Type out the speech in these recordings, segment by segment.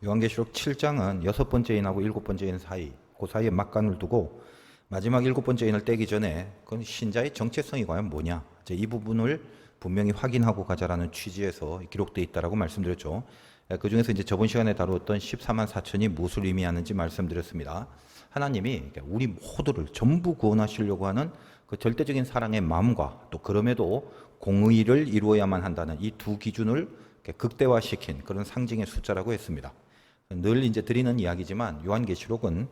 요한계시록 7장은 6번째 인하고 7번째 인 사이, 그 사이에 막간을 두고 마지막 7번째 인을 떼기 전에 그건 신자의 정체성이 과연 뭐냐, 이 부분을 분명히 확인하고 가자라는 취지에서 기록되어 있다라고 말씀드렸죠. 그 중에서 이제 저번 시간에 다루었던 14만 4천이 무엇을 의미하는지 말씀드렸습니다. 하나님이 우리 모두를 전부 구원하시려고 하는 그 절대적인 사랑의 마음과 또 그럼에도 공의를 이루어야만 한다는 이 두 기준을 극대화시킨 그런 상징의 숫자라고 했습니다. 늘 이제 드리는 이야기지만 요한계시록은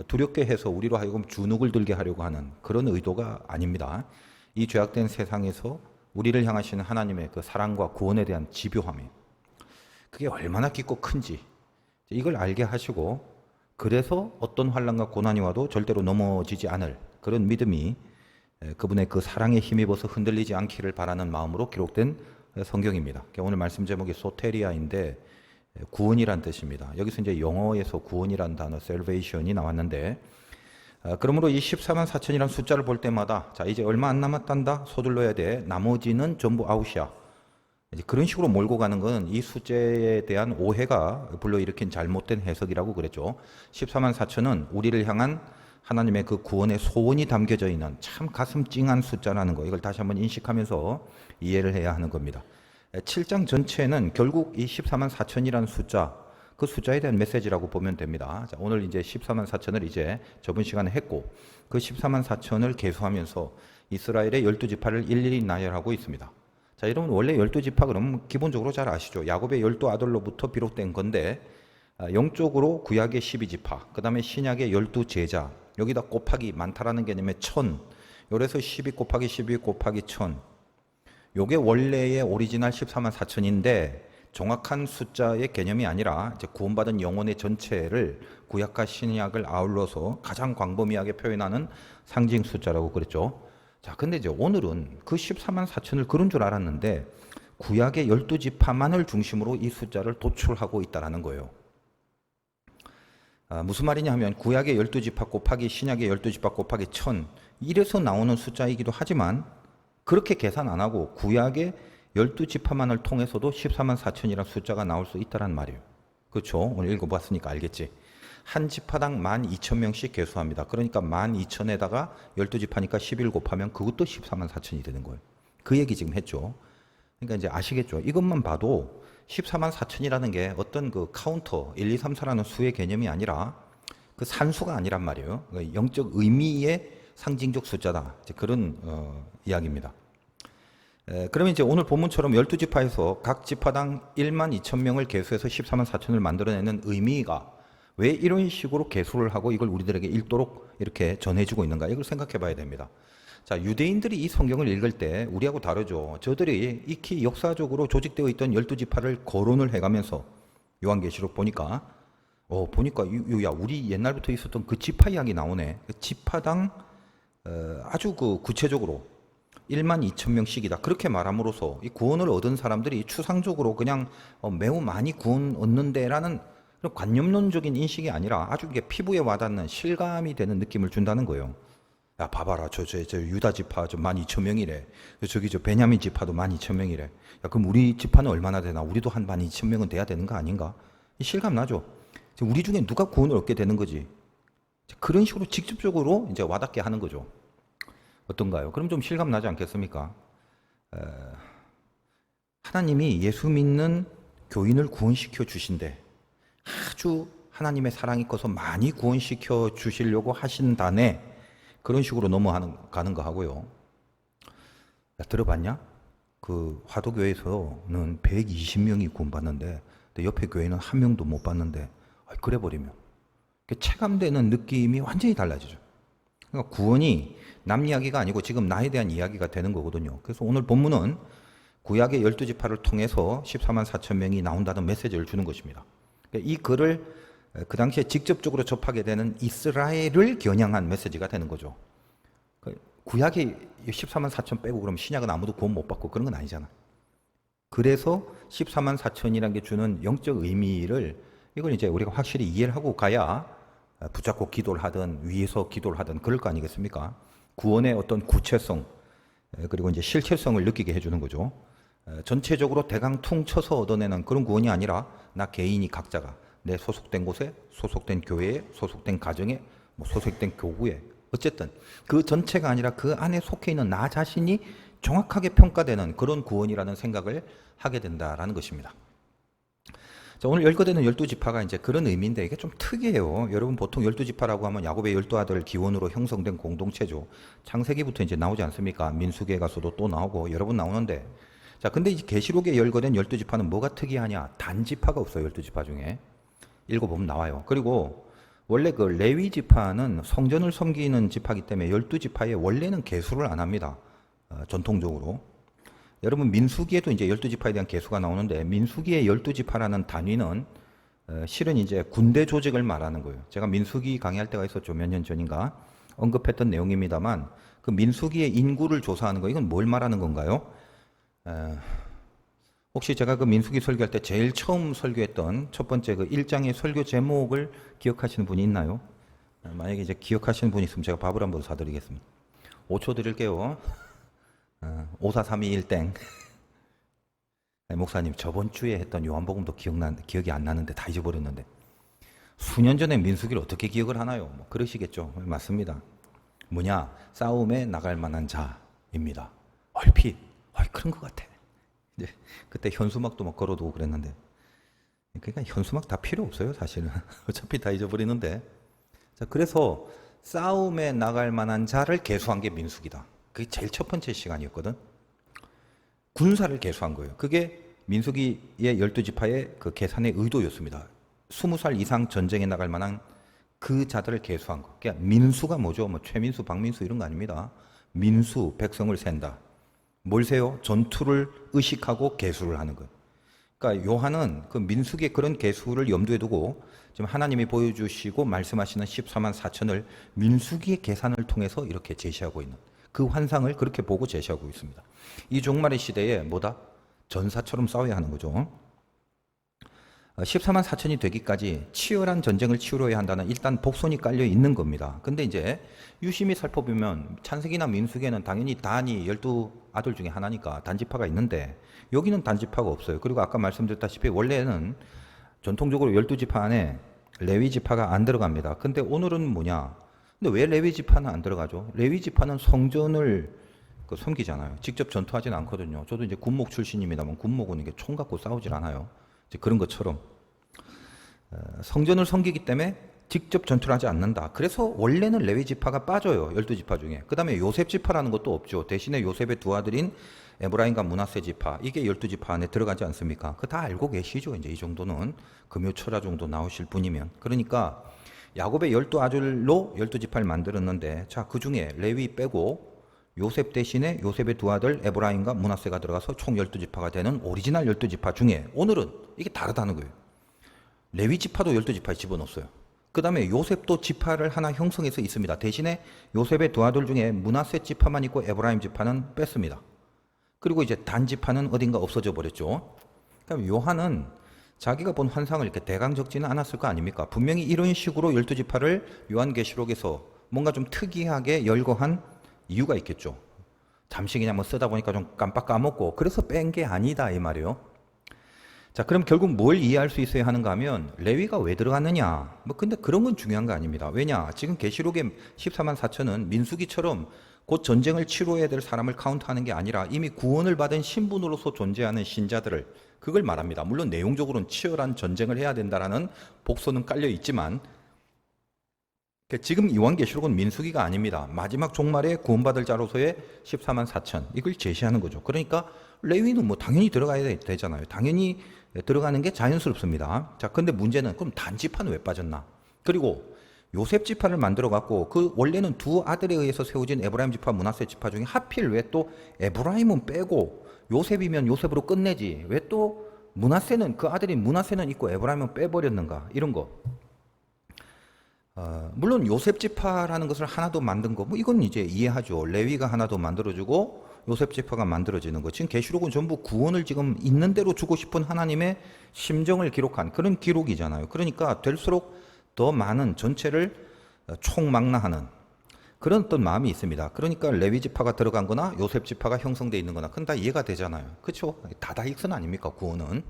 두렵게 해서 우리로 하여금 주눅을 들게 하려고 하는 그런 의도가 아닙니다. 이 죄악된 세상에서 우리를 향하시는 하나님의 그 사랑과 구원에 대한 집요함이 그게 얼마나 깊고 큰지 이걸 알게 하시고, 그래서 어떤 환난과 고난이 와도 절대로 넘어지지 않을 그런 믿음이 그분의 그 사랑에 힘입어서 흔들리지 않기를 바라는 마음으로 기록된 성경입니다. 오늘 말씀 제목이 소테리아인데 구원이란 뜻입니다. 여기서 이제 영어에서 구원이란 단어 salvation이 나왔는데, 그러므로 이 14만 4천이라는 숫자를 볼 때마다 자 이제 얼마 안 남았단다, 서둘러야 돼, 나머지는 전부 아웃이야, 이제 그런 식으로 몰고 가는 건 이 숫자에 대한 오해가 불러일으킨 잘못된 해석이라고 그랬죠. 14만 4천은 우리를 향한 하나님의 그 구원의 소원이 담겨져 있는 참 가슴 찡한 숫자라는 거, 이걸 다시 한번 인식하면서 이해를 해야 하는 겁니다. 7장 전체는 결국 이 14만 4천이라는 숫자, 그 숫자에 대한 메시지라고 보면 됩니다. 자, 오늘 이제 14만 4천을 이제 저번 시간에 했고, 그 14만 4천을 계수하면서 이스라엘의 12지파를 일일이 나열하고 있습니다. 자, 여러분 원래 12지파 그러면 기본적으로 잘 아시죠? 야곱의 12아들로부터 비롯된 건데, 영적으로 구약의 12지파, 그 다음에 신약의 12제자, 여기다 곱하기 많다라는 개념의 1000, 요래서 12 곱하기 12 곱하기 1000, 요게 원래의 오리지널 14만 4천인데 정확한 숫자의 개념이 아니라 이제 구원받은 영혼의 전체를 구약과 신약을 아울러서 가장 광범위하게 표현하는 상징 숫자라고 그랬죠. 자, 근데 이제 오늘은 그 14만 4천을 그런 줄 알았는데 구약의 12지파만을 중심으로 이 숫자를 도출하고 있다는 거예요. 무슨 말이냐 하면 구약의 12지파 곱하기 신약의 12지파 곱하기 1000, 이래서 나오는 숫자이기도 하지만 그렇게 계산 안 하고 구약의 12지파만을 통해서도 14만 4천이라는 숫자가 나올 수 있다는 말이에요. 그렇죠? 오늘 읽어봤으니까 알겠지. 한 지파당 12,000명씩 계수합니다. 그러니까 12,000에다가 12지파니까 11 곱하면 그것도 14만 4천이 되는 거예요. 그 얘기 지금 했죠. 그러니까 이제 아시겠죠? 이것만 봐도 14만 4천이라는 게 어떤 그 카운터 1, 2, 3, 4라는 수의 개념이 아니라 그 산수가 아니란 말이에요. 영적 의미의 상징적 숫자다, 이제 그런 이야기입니다. 그러면 이제 오늘 본문처럼 12지파에서 각 지파당 12,000명을 계수해서 14만 4천을 만들어내는 의미가 왜 이런 식으로 계수를 하고 이걸 우리들에게 읽도록 이렇게 전해주고 있는가, 이걸 생각해 봐야 됩니다. 자, 유대인들이 이 성경을 읽을 때 우리하고 다르죠. 저들이 익히 역사적으로 조직되어 있던 12지파를 거론을 해가면서 요한계시록 보니까 야, 우리 옛날부터 있었던 그 지파 이야기 나오네. 그 지파당 아주 그 구체적으로 12,000명씩이다, 그렇게 말함으로써 이 구원을 얻은 사람들이 추상적으로 그냥 매우 많이 구원 얻는데라는 그런 관념론적인 인식이 아니라 아주 이게 피부에 와닿는 실감이 되는 느낌을 준다는 거예요. 야, 봐봐라, 저 유다 지파 저 12,000명이래. 저기 저 베냐민 지파도 12,000명이래. 야, 그럼 우리 지파는 얼마나 되나? 우리도 한 12,000명은 돼야 되는 거 아닌가? 이 실감 나죠? 우리 중에 누가 구원을 얻게 되는 거지? 그런 식으로 직접적으로 이제 와닿게 하는 거죠. 어떤가요? 그럼 좀 실감 나지 않겠습니까? 하나님이 예수 믿는 교인을 구원시켜 주신대. 아주 하나님의 사랑이 커서 많이 구원시켜 주시려고 하신다네. 그런 식으로 넘어가는 거 하고요. 야, 들어봤냐? 그 화도교회에서는 120명이 구원받는데 옆에 교회는 한 명도 못 받는데, 그래 버리면 체감되는 느낌이 완전히 달라지죠. 그러니까 구원이 남 이야기가 아니고 지금 나에 대한 이야기가 되는 거거든요. 그래서 오늘 본문은 구약의 12지파를 통해서 14만 4천 명이 나온다는 메시지를 주는 것입니다. 이 글을 그 당시에 직접적으로 접하게 되는 이스라엘을 겨냥한 메시지가 되는 거죠. 구약이 14만 4천 빼고 그러면 신약은 아무도 구원 못 받고 그런 건 아니잖아. 그래서 14만 4천이라는 게 주는 영적 의미를, 이걸 이제 우리가 확실히 이해를 하고 가야 붙잡고 기도를 하든 위에서 기도를 하든 그럴 거 아니겠습니까? 구원의 어떤 구체성 그리고 이제 실체성을 느끼게 해주는 거죠. 전체적으로 대강 퉁쳐서 얻어내는 그런 구원이 아니라 나 개인이 각자가 내 소속된 곳에, 소속된 교회에, 소속된 가정에, 뭐 소속된 교구에, 어쨌든 그 전체가 아니라 그 안에 속해 있는 나 자신이 정확하게 평가되는 그런 구원이라는 생각을 하게 된다라는 것입니다. 자, 오늘 열거되는 12지파가 이제 그런 의미인데 이게 좀 특이해요. 여러분 보통 12지파라고 하면 야곱의 12아들 기원으로 형성된 공동체죠. 창세기부터 이제 나오지 않습니까? 민수기에 가서도 또 나오고 여러 번 나오는데, 자, 근데 이제 계시록에 열거된 12지파는 뭐가 특이하냐? 단지파가 없어요. 12지파 중에. 읽어보면 나와요. 그리고 원래 그 레위 지파는 성전을 섬기는 지파이기 때문에 12지파에 원래는 계수를 안 합니다. 전통적으로. 여러분 민수기에도 이제 12지파에 대한 계수가 나오는데, 민수기의 12지파라는 단위는 실은 이제 군대 조직을 말하는 거예요. 제가 민수기 강의할 때가 있었죠. 몇 년 전인가 언급했던 내용입니다만, 그 민수기의 인구를 조사하는 거, 이건 뭘 말하는 건가요? 혹시 제가 그 민수기 설교할 때 제일 처음 설교했던 첫 번째 그 1장의 설교 제목을 기억하시는 분이 있나요? 만약에 이제 기억하시는 분이 있으면 제가 밥을 한번 사드리겠습니다. 5초 드릴게요. 54321땡. 목사님 저번 주에 했던 요한복음도 기억이 안 나는데 다 잊어버렸는데 수년 전에 민수기를 어떻게 기억을 하나요? 뭐 그러시겠죠. 맞습니다. 뭐냐? 싸움에 나갈 만한 자입니다. 얼핏 그런 것 같아. 이제 그때 현수막도 막 걸어두고 그랬는데, 그러니까 현수막 다 필요 없어요 사실은. 어차피 다 잊어버리는데. 자, 그래서 싸움에 나갈 만한 자를 계수한 게 민수기다. 그게 제일 첫 번째 시간이었거든. 군사를 계수한 거예요. 그게 민수기의 12지파의 그 계산의 의도였습니다. 20살 이상 전쟁에 나갈 만한 그 자들을 계수한 거. 그러니까 민수가 뭐죠? 뭐 최민수, 박민수 이런 거 아닙니다. 민수, 백성을 센다. 뭘 세요? 전투를 의식하고 계수를 하는 거예요. 그러니까 요한은 그 민수기의 그런 계수를 염두에 두고 지금 하나님이 보여주시고 말씀하시는 14만 4천을 민수기의 계산을 통해서 이렇게 제시하고 있는, 그 환상을 그렇게 보고 제시하고 있습니다. 이 종말의 시대에 뭐다? 전사처럼 싸워야 하는 거죠. 14만 4천이 되기까지 치열한 전쟁을 치러야 한다는 일단 복선이 깔려 있는 겁니다. 근데 이제 유심히 살펴보면 창세기나 민수기에는 당연히 단이 12아들 중에 하나니까 단지파가 있는데, 여기는 단지파가 없어요. 그리고 아까 말씀드렸다시피 원래는 전통적으로 12지파 안에 레위지파가 안 들어갑니다. 근데 오늘은 뭐냐? 근데 왜 레위지파는 안 들어가죠? 레위지파는 성전을 섬기잖아요. 직접 전투하진 않거든요. 저도 이제 군목 출신입니다만 군목은 이게 총 갖고 싸우질 않아요. 이제 그런 것처럼 성전을 섬기기 때문에 직접 전투를 하지 않는다. 그래서 원래는 레위 지파가 빠져요. 12지파 중에. 그 다음에 요셉 지파라는 것도 없죠. 대신에 요셉의 두 아들인 에브라임과 므낫세 지파, 이게 12지파 안에 들어가지 않습니까? 그거 다 알고 계시죠. 이제 이 정도는 금요철화 정도 나오실 분이면. 그러니까 야곱의 12아들로 12지파를 만들었는데, 자, 그 중에 레위 빼고 요셉 대신에 요셉의 두 아들 에브라임과 므낫세가 들어가서 총 12지파가 되는 오리지널 12지파 중에 오늘은 이게 다르다는 거예요. 레위 지파도 12지파에 집어넣었어요. 그 다음에 요셉도 지파를 하나 형성해서 있습니다. 대신에 요셉의 두 아들 중에 므낫세 지파만 있고 에브라임 지파는 뺐습니다. 그리고 이제 단 지파는 어딘가 없어져 버렸죠. 그럼 요한은 자기가 본 환상을 이렇게 대강 적지는 않았을 거 아닙니까? 분명히 이런 식으로 12지파를 요한계시록에서 뭔가 좀 특이하게 열거한 이유가 있겠죠. 잠시 그냥 뭐 쓰다 보니까 좀 깜빡 까먹고 그래서 뺀 게 아니다 이 말이에요. 자, 그럼 결국 뭘 이해할 수 있어야 하는가 하면 레위가 왜 들어갔느냐? 뭐 근데 그런 건 중요한 거 아닙니다. 왜냐? 지금 계시록의 14만 4천은 민수기처럼 곧 전쟁을 치러야 될 사람을 카운트하는 게 아니라 이미 구원을 받은 신분으로서 존재하는 신자들을, 그걸 말합니다. 물론 내용적으로는 치열한 전쟁을 해야 된다라는 복선은 깔려 있지만, 지금 요한계시록은 민수기가 아닙니다. 마지막 종말에 구원받을 자로서의 14만 4천, 이걸 제시하는 거죠. 그러니까 레위는 뭐 당연히 들어가야 되잖아요. 당연히 들어가는 게 자연스럽습니다. 자, 근데 문제는 그럼 단지파는 왜 빠졌나? 그리고 요셉 지파를 만들어 갖고 그 원래는 두 아들에 의해서 세워진 에브라임 지파, 므낫세 지파 중에 하필 왜 또 에브라임은 빼고 요셉이면 요셉으로 끝내지 왜 또 므낫세는, 그 아들인 므낫세는 있고 에브라임은 빼버렸는가? 이런 거. 물론 요셉 지파라는 것을 하나 더 만든 거, 뭐 이건 이제 이해하죠. 레위가 하나 더 만들어주고 요셉 지파가 만들어지는 거. 지금 계시록은 전부 구원을 지금 있는 대로 주고 싶은 하나님의 심정을 기록한 그런 기록이잖아요. 그러니까 될수록 더 많은 전체를 총망라하는 그런 어떤 마음이 있습니다. 그러니까 레위 지파가 들어간 거나 요셉 지파가 형성되어 있는 거나 그건 다 이해가 되잖아요. 그렇죠? 다다익선 아닙니까 구원은.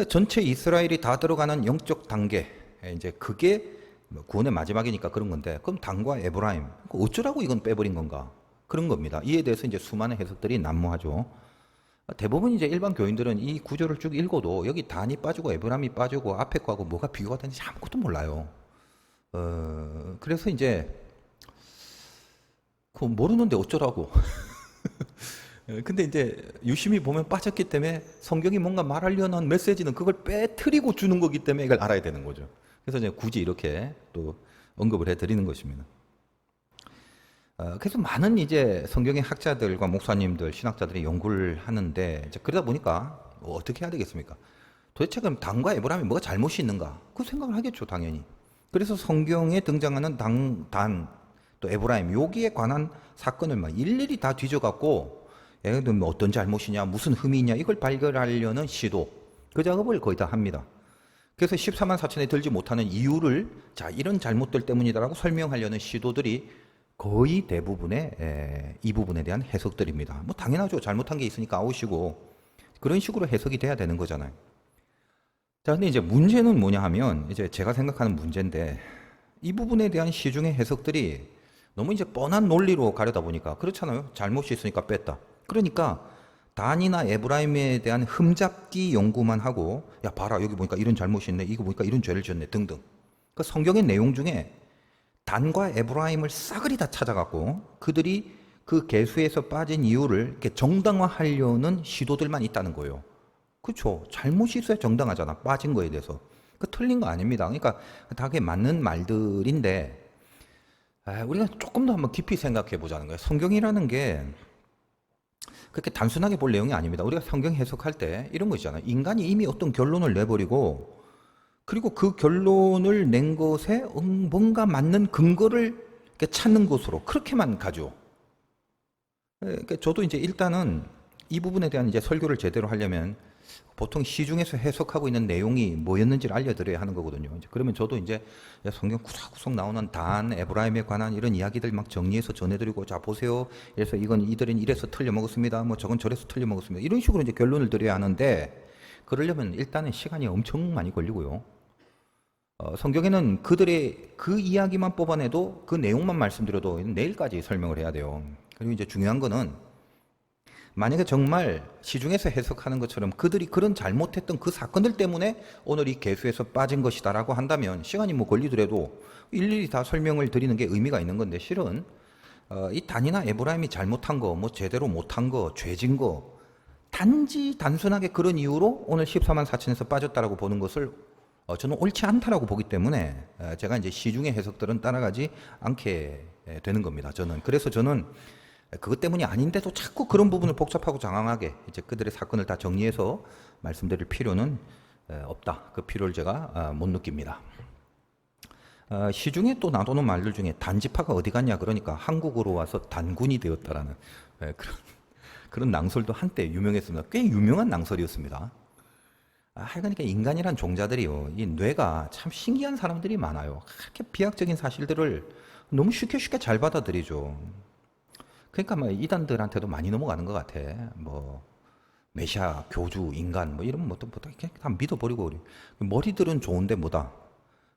전체 이스라엘이 다 들어가는 영적 단계, 이제 그게 뭐 구원의 마지막이니까 그런 건데, 그럼 단과 에브라임, 어쩌라고 이건 빼버린 건가? 그런 겁니다. 이에 대해서 이제 수많은 해석들이 난무하죠. 대부분 이제 일반 교인들은 이 구절을 쭉 읽어도 여기 단이 빠지고 에브라임이 빠지고 앞에 거하고 뭐가 비교가 되는지 아무것도 몰라요. 그래서 이제 그 모르는데 어쩌라고. 근데 이제 유심히 보면 빠졌기 때문에 성경이 뭔가 말하려는 메시지는 그걸 빼트리고 주는 거기 때문에 이걸 알아야 되는 거죠. 그래서 이제 굳이 이렇게 또 언급을 해드리는 것입니다. 그래서 많은 이제 성경의 학자들과 목사님들, 신학자들이 연구를 하는데 이제 그러다 보니까 어떻게 해야 되겠습니까? 도대체 그럼 단과 에브라임이 뭐가 잘못이 있는가? 그 생각을 하겠죠, 당연히. 그래서 성경에 등장하는 단, 또 에브라임 여기에 관한 사건을 막 일일이 다 뒤져갖고 예를 들면 어떤 잘못이냐, 무슨 흠이 있냐 이걸 발견하려는 시도, 그 작업을 거의 다 합니다. 그래서 14만 4천에 들지 못하는 이유를 자 이런 잘못들 때문이다라고 설명하려는 시도들이 거의 대부분의 이 부분에 대한 해석들입니다. 뭐 당연하죠. 잘못한 게 있으니까 아웃이고 그런 식으로 해석이 돼야 되는 거잖아요. 자, 근데 이제 문제는 뭐냐 하면 이제 제가 생각하는 문제인데 이 부분에 대한 시중의 해석들이 너무 이제 뻔한 논리로 가려다 보니까 그렇잖아요. 잘못이 있으니까 뺐다. 그러니까 단이나 에브라임에 대한 흠잡기 연구만 하고 야 봐라 여기 보니까 이런 잘못이 있네. 이거 보니까 이런 죄를 지었네 등등. 그 성경의 내용 중에 단과 에브라임을 싸그리 다 찾아갖고 그들이 그 계수에서 빠진 이유를 이렇게 정당화하려는 시도들만 있다는 거예요. 그렇죠. 잘못이 있어야 정당하잖아. 빠진 거에 대해서. 그 틀린 거 아닙니다. 그러니까 다 그게 맞는 말들인데 우리가 조금 더 한번 깊이 생각해 보자는 거예요. 성경이라는 게 그렇게 단순하게 볼 내용이 아닙니다. 우리가 성경 해석할 때 이런 거 있잖아요. 인간이 이미 어떤 결론을 내버리고 그리고 그 결론을 낸 것에 뭔가 맞는 근거를 찾는 것으로 그렇게만 가죠. 그러니까 저도 이제 일단은 이 부분에 대한 이제 설교를 제대로 하려면 보통 시중에서 해석하고 있는 내용이 뭐였는지를 알려드려야 하는 거거든요. 이제 그러면 저도 이제 성경 구석구석 나오는 단, 에브라임에 관한 이런 이야기들 막 정리해서 전해드리고, 자 보세요. 그래서 이건 이들은 이래서 틀려 먹었습니다. 뭐 저건 저래서 틀려 먹었습니다. 이런 식으로 이제 결론을 드려야 하는데 그러려면 일단은 시간이 엄청 많이 걸리고요. 성경에는 그들의 그 이야기만 뽑아내도 그 내용만 말씀드려도 내일까지 설명을 해야 돼요. 그리고 이제 중요한 거는 만약에 정말 시중에서 해석하는 것처럼 그들이 그런 잘못했던 그 사건들 때문에 오늘 이 계수에서 빠진 것이다라고 한다면 시간이 뭐 걸리더라도 일일이 다 설명을 드리는 게 의미가 있는 건데 실은 이 단이나 에브라임이 잘못한 거, 뭐 제대로 못한 거, 죄진 거 단지 단순하게 그런 이유로 오늘 14만 4천에서 빠졌다라고 보는 것을 저는 옳지 않다라고 보기 때문에 제가 이제 시중의 해석들은 따라가지 않게 되는 겁니다. 그래서 저는 그것 때문이 아닌데도 자꾸 그런 부분을 복잡하고 장황하게 이제 그들의 사건을 다 정리해서 말씀드릴 필요는 없다. 그 필요를 제가 못 느낍니다. 시중에 또 나도는 말들 중에 단지파가 어디 갔냐 그러니까 한국으로 와서 단군이 되었다라는 그런 낭설도 한때 유명했습니다. 꽤 유명한 낭설이었습니다. 그러니까 인간이란 종자들이요, 이 뇌가 참 신기한 사람들이 많아요. 그렇게 비약적인 사실들을 너무 쉽게 잘 받아들이죠. 그러니까 뭐 이단들한테도 많이 넘어가는 것 같아. 뭐 메시아, 교주, 인간 뭐 이런 것도 그냥 다 믿어버리고 우리 머리들은 좋은데 뭐다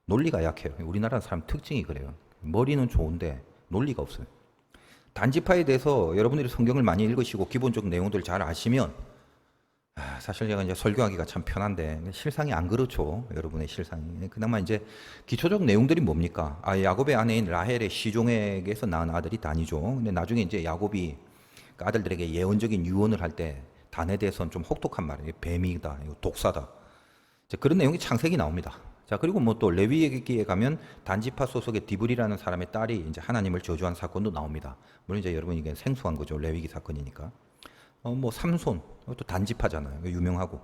논리가 약해요. 우리나라 사람 특징이 그래요. 머리는 좋은데 논리가 없어요. 단지파에 대해서 여러분들이 성경을 많이 읽으시고 기본적 내용들 잘 아시면 사실 제가 이제 설교하기가 참 편한데 실상이 안 그렇죠. 여러분의 실상이. 그나마 이제 기초적 내용들이 뭡니까? 야곱의 아내인 라헬의 시종에게서 낳은 아들이 단이죠. 근데 나중에 이제 야곱이 그 아들들에게 예언적인 유언을 할 때 단에 대해서는 좀 혹독한 말이에요. 뱀이다, 독사다. 그런 내용이 창세기 나옵니다. 자, 그리고 뭐 또 레위기에 가면 단지파 소속의 디브리라는 사람의 딸이 이제 하나님을 저주한 사건도 나옵니다. 물론 이제 여러분 이게 생소한 거죠. 레위기 사건이니까. 뭐 삼손, 또 단지파잖아요. 유명하고.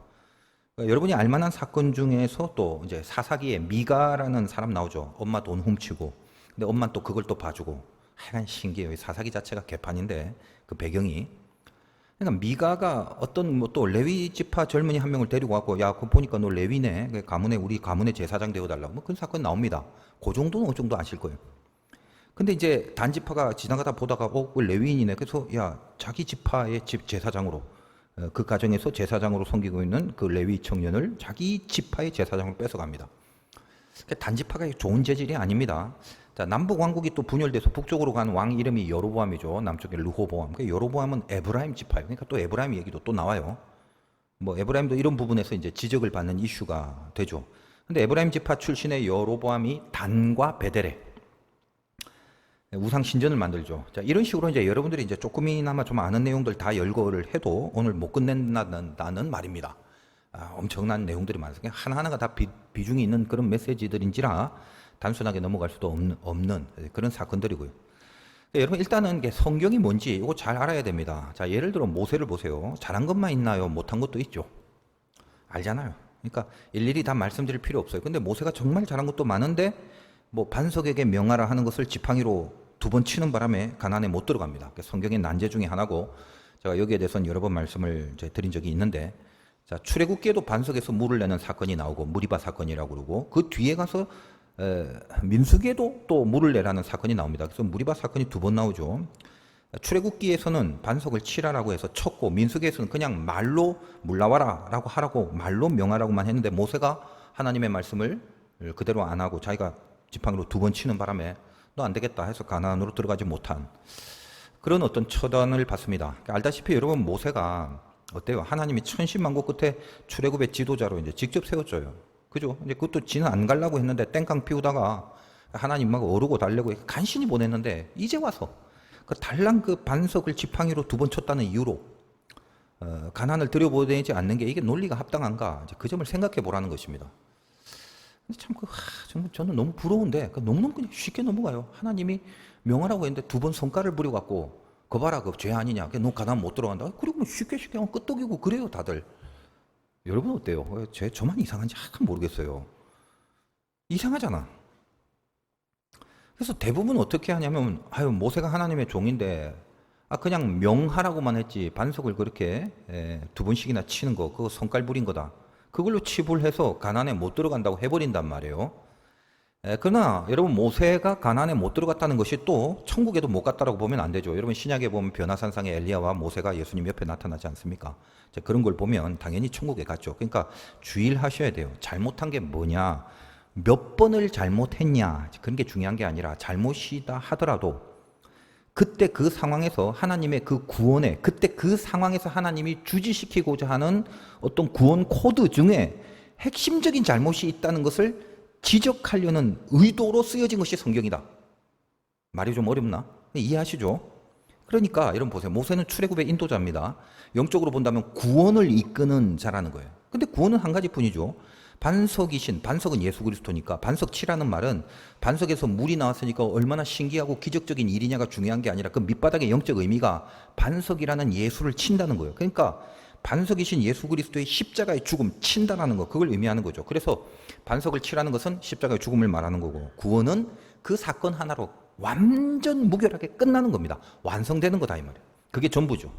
그러니까 여러분이 알만한 사건 중에서 또 이제 사사기에 미가라는 사람 나오죠. 엄마 돈 훔치고. 근데 엄마 또 그걸 또 봐주고. 하여간 신기해요. 사사기 자체가 개판인데 그 배경이. 그러니까 미가가 어떤 뭐 또 레위 지파 젊은이 한 명을 데리고 왔고, 야, 그거 보니까 너 레위네. 우리 가문의 제사장 되어달라고. 뭐 그런 사건 나옵니다. 그 정도는 어느 정도 아실 거예요. 근데 이제 단지파가 지나가다 보다가 그 레위인이네. 그래서 야, 자기 지파의 집 제사장으로 그 가정에서 제사장으로 섬기고 있는 그 레위 청년을 자기 지파의 제사장으로 뺏어갑니다. 단지파가 좋은 재질이 아닙니다. 자, 남북 왕국이 또 분열돼서 북쪽으로 간 왕 이름이 여로보암이죠. 남쪽에 르호보암. 그 여로보암은 에브라임 지파예요. 그러니까 또 에브라임 얘기도 또 나와요. 뭐 에브라임도 이런 부분에서 이제 지적을 받는 이슈가 되죠. 근데 에브라임 지파 출신의 여로보암이 단과 베델에 우상 신전을 만들죠. 자, 이런 식으로 이제 여러분들이 이제 조금이나마 좀 아는 내용들 다 열거를 해도 오늘 못 끝낸다는 말입니다. 엄청난 내용들이 많아서 하나하나가 다 비중이 있는 그런 메시지들인지라 단순하게 넘어갈 수도 없는 그런 사건들이고요. 여러분 일단은 성경이 뭔지 이거 잘 알아야 됩니다. 자, 예를 들어 모세를 보세요. 잘한 것만 있나요? 못한 것도 있죠. 알잖아요. 그러니까 일일이 다 말씀드릴 필요 없어요. 근데 모세가 정말 잘한 것도 많은데 뭐 반석에게 명하라 하는 것을 지팡이로 2번 치는 바람에 가나안에 못 들어갑니다. 성경의 난제 중에 하나고 제가 여기에 대해서는 여러 번 말씀을 드린 적이 있는데, 자, 출애굽기에도 반석에서 물을 내는 사건이 나오고 무리바 사건이라고 그러고 그 뒤에 가서 민수기에도 또 물을 내라는 사건이 나옵니다. 그래서 무리바 사건이 2번 나오죠. 출애굽기에서는 반석을 치라라고 해서 쳤고 민수기에서는 그냥 말로 물 나와라라고 하라고 말로 명하라고만 했는데 모세가 하나님의 말씀을 그대로 안 하고 자기가 지팡이로 2번 치는 바람에 너 안 되겠다 해서 가나안으로 들어가지 못한 그런 어떤 처단을 받습니다. 알다시피 여러분 모세가 어때요? 하나님이 천신만고 끝에 출애굽의 지도자로 이제 직접 세웠줘요. 그죠? 이제 그것도 지는 안 가려고 했는데 땡깡 피우다가 하나님 막 어르고 달래고 간신히 보냈는데 이제 와서 그 달랑 그 반석을 지팡이로 2번 쳤다는 이유로 가나안을 들여보내지 않는 게 이게 논리가 합당한가? 이제 그 점을 생각해 보라는 것입니다. 참, 저는 너무 부러운데 너무너무 그냥 쉽게 넘어가요. 하나님이 명하라고 했는데 2번 성과를 부려갖고 그 봐라 그 죄 아니냐? 너 가나안 못 들어간다. 그리고 쉽게 하면 끄떡이고 그래요 다들. 여러분 어때요? 저만 이상한지 하나도 모르겠어요. 이상하잖아. 그래서 대부분 어떻게 하냐면 모세가 하나님의 종인데 그냥 명하라고만 했지 반석을 그렇게 2번씩이나 치는 거 그거 성깔 부린 거다. 그걸로 치불해서 가나안에 못 들어간다고 해버린단 말이에요. 그러나 여러분 모세가 가나안에 못 들어갔다는 것이 또 천국에도 못 갔다라고 보면 안 되죠. 여러분 신약에 보면 변화산상에 엘리야와 모세가 예수님 옆에 나타나지 않습니까? 그런 걸 보면 당연히 천국에 갔죠. 그러니까 주의하셔야 돼요. 잘못한 게 뭐냐, 몇 번을 잘못했냐 그런 게 중요한 게 아니라 잘못이다 하더라도 그때 그 상황에서 하나님의 그 구원에 그때 그 상황에서 하나님이 주지시키고자 하는 어떤 구원 코드 중에 핵심적인 잘못이 있다는 것을 지적하려는 의도로 쓰여진 것이 성경이다. 말이 좀 어렵나? 이해하시죠? 그러니까 여러분 보세요. 모세는 출애굽의 인도자입니다. 영적으로 본다면 구원을 이끄는 자라는 거예요. 근데 구원은 한 가지뿐이죠. 반석이신, 반석은 예수 그리스도니까 반석 치라는 말은 반석에서 물이 나왔으니까 얼마나 신기하고 기적적인 일이냐가 중요한 게 아니라 그 밑바닥의 영적 의미가 반석이라는 예수를 친다는 거예요. 그러니까 반석이신 예수 그리스도의 십자가의 죽음 친다라는 거, 그걸 의미하는 거죠. 그래서 반석을 치라는 것은 십자가의 죽음을 말하는 거고 구원은 그 사건 하나로 완전 무결하게 끝나는 겁니다. 완성되는 거다 이 말이에요. 그게 전부죠.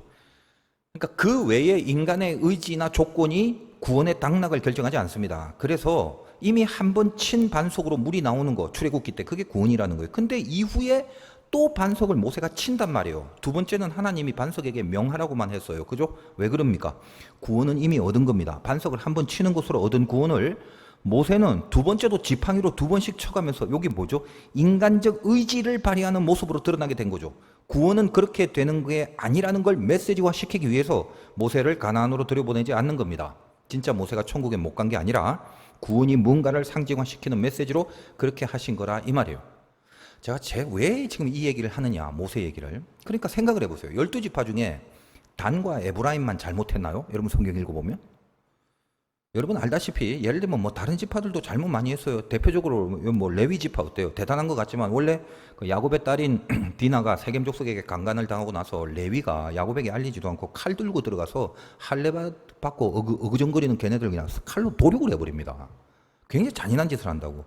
그러니까 그 외에 인간의 의지나 조건이 구원의 당락을 결정하지 않습니다. 그래서 이미 한 번 친 반석으로 물이 나오는 거 출애굽기 때 그게 구원이라는 거예요. 근데 이후에 또 반석을 모세가 친단 말이에요. 2번째는 하나님이 반석에게 명하라고만 했어요. 그죠? 왜 그럽니까? 구원은 이미 얻은 겁니다. 반석을 한 번 치는 것으로 얻은 구원을 모세는 2번째도 지팡이로 2번씩 쳐가면서 여기 뭐죠? 인간적 의지를 발휘하는 모습으로 드러나게 된 거죠. 구원은 그렇게 되는 게 아니라는 걸 메시지화 시키기 위해서 모세를 가나안으로 들여보내지 않는 겁니다. 진짜 모세가 천국에 못 간 게 아니라 구원이 뭔가를 상징화시키는 메시지로 그렇게 하신 거라 이 말이에요. 제가 왜 지금 이 얘기를 하느냐, 모세 얘기를. 그러니까 생각을 해보세요. 12지파 중에 단과 에브라임만 잘못했나요? 여러분 성경 읽어보면? 여러분 알다시피 예를 들면 뭐 다른 지파들도 잘못 많이 했어요. 대표적으로 뭐 레위 지파 어때요? 대단한 것 같지만 원래 그 야곱의 딸인 디나가 세겜 족속에게 강간을 당하고 나서 레위가 야곱에게 알리지도 않고 칼 들고 들어가서 할례 받고 어그정거리는 걔네들 그냥 칼로 도륙을 해버립니다. 굉장히 잔인한 짓을 한다고.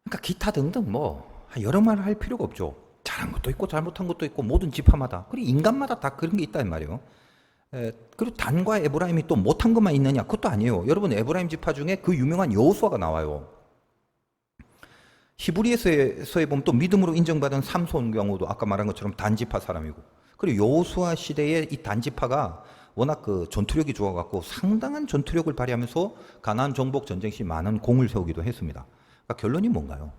그러니까 기타 등등 뭐 여러 말 할 필요가 없죠. 잘한 것도 있고 잘못한 것도 있고 모든 지파마다 그리고 인간마다 다 그런 게 있단 말이에요. 그리고 단과 에브라임이 또 못한 것만 있느냐? 그것도 아니에요. 여러분 에브라임 지파 중에 그 유명한 여호수아가 나와요. 히브리서에 보면 또 믿음으로 인정받은 삼손 경우도 아까 말한 것처럼 단지파 사람이고, 그리고 여호수아 시대에 이 단지파가 워낙 그 전투력이 좋아갖고 상당한 전투력을 발휘하면서 가나안 정복 전쟁 시 많은 공을 세우기도 했습니다. 그러니까 결론이 뭔가요?